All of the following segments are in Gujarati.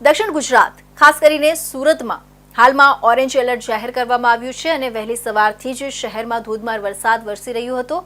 દક્ષિણ ગુજરાત ખાસ કરીને સુરતમાં હાલમાં ઓરેન્જ એલર્ટ જાહેર કરવામાં આવ્યું છે અને વહેલી સવારથી જ શહેરમાં ધોધમાર વરસાદ વરસી રહ્યો હતો।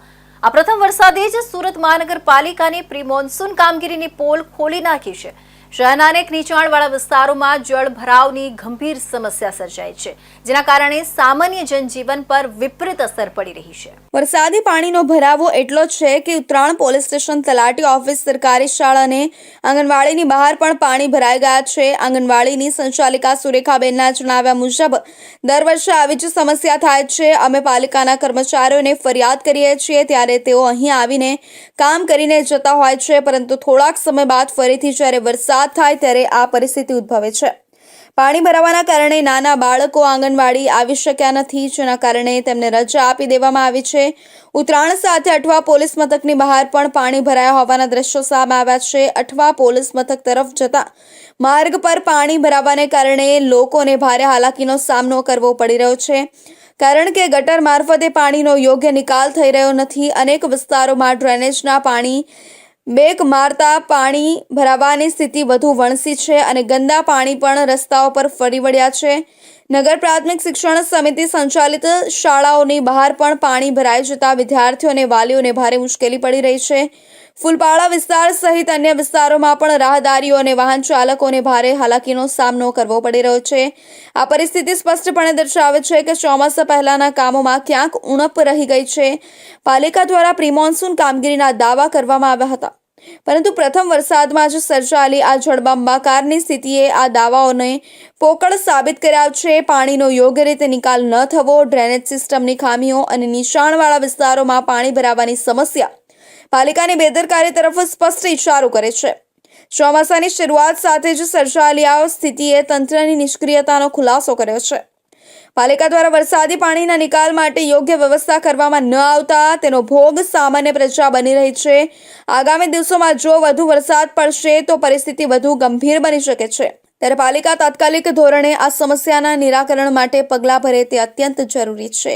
આ પ્રથમ વરસાદે જ સુરત મહાનગરપાલિકાની પ્રી મોન્સૂન કામગીરીની પોલ ખોલી નાખી છે। શહેરના અનેક નીચાણવાળા વિસ્તારોમાં જળ ભરાવની ગંભીર સમસ્યા સર્જાઈ છે, જેના કારણે સામાન્ય જનજીવન પર વિપરીત અસર પડી રહી છે। વરસાદી પાણીનો ભરાવો એટલો છે કે ઉત્તરાણ પોલીસ સ્ટેશન, તલાટી ઓફિસ, સરકારી શાળા અને આંગણવાડીની બહાર પણ પાણી ભરાઈ ગયા છે। આંગણવાડીની સંચાલિકા સુરેખાબેનના જણાવ્યા મુજબ દર વર્ષે આવી જ સમસ્યા થાય છે। અમે પાલિકાના કર્મચારીઓને ફરિયાદ કરીએ છીએ ત્યારે તેઓ અહીં આવીને કામ કરીને જતા હોય છે, પરંતુ થોડાક સમય બાદ ફરીથી જ્યારે વરસાદ થાય ત્યારે આ પરિસ્થિતિ ઉદ્ભવે છે। પાણી ભરાવાના કારણે નાના બાળકો આંગણવાડી આવી શક્યા નથી, જેના કારણે તેમને રજા આપી દેવામાં આવી છે। ઉત્તરાણ સાથે અઠવા પોલીસ મથકની બહાર પણ પાણી ભરાયા હોવાના દ્રશ્યો સામે આવ્યા છે। અઠવા પોલીસ મથક તરફ જતા માર્ગ પર પાણી ભરાવાને કારણે લોકોને ભારે હાલાકીનો સામનો કરવો પડી રહ્યો છે, કારણ કે ગટર મારફતે પાણીનો યોગ્ય નિકાલ થઈ રહ્યો નથી। અનેક વિસ્તારોમાં ડ્રેનેજના પાણી બેક મારતા પાણી ભરાવાની સ્થિતિ વધુ વણસી છે અને ગંદા પાણી પણ રસ્તાઓ પર ફરી વળ્યા છે। નગર પ્રાથમિક શિક્ષણ સમિતિ સંચાલિત શાળાઓની બહાર પણ પાણી ભરાઈ જતા વિદ્યાર્થીઓ અને વાલીઓને ભારે મુશ્કેલી પડી રહી છે। ફૂલપાડા વિસ્તાર સહિત અન્ય વિસ્તારોમાં પણ રાહદારીઓ અને વાહન ચાલકોને ભારે હાલાકીનો સામનો કરવો પડી રહ્યો છે। આ પરિસ્થિતિ સ્પષ્ટપણે દર્શાવે છે કે ચોમાસા પહેલાના કામોમાં ક્યાંક ઉણપ રહી ગઈ છે। પાલિકા દ્વારા પ્રી મોન્સૂન કામગીરીના દાવા કરવામાં આવ્યા હતા, પરંતુ પ્રથમ વરસાદમાં જ સર્જાયેલી આ જળબંબાકારની સ્થિતિએ આ દાવાઓને પોકળ સાબિત કર્યા છે। પાણીનો યોગ્ય રીતે નિકાલ ન થવો, ડ્રેનેજ સિસ્ટમની ખામીઓ અને નીચાણવાળા વિસ્તારોમાં પાણી ભરાવાની સમસ્યા પાલિકાની બેદરકારી તરફ સ્પષ્ટ ઇશારો કરે છે। ચોમાસાની શરૂઆત સાથે જ સર્જાયેલી આ સ્થિતિએ તંત્રની નિષ્ક્રિયતાનો ખુલાસો કર્યો છે। પાલિકા દ્વારા વરસાદી પાણીના નિકાલ માટે યોગ્ય વ્યવસ્થા કરવામાં ન આવતા તેનો ભોગ સામાન્ય પ્રજા બની રહી છે। આગામી દિવસોમાં જો વધુ વરસાદ પડશે તો પરિસ્થિતિ વધુ ગંભીર બની શકે છે, ત્યારે પાલિકા તાત્કાલિક ધોરણે આ સમસ્યાના નિરાકરણ માટે પગલાં ભરે તે અત્યંત જરૂરી છે।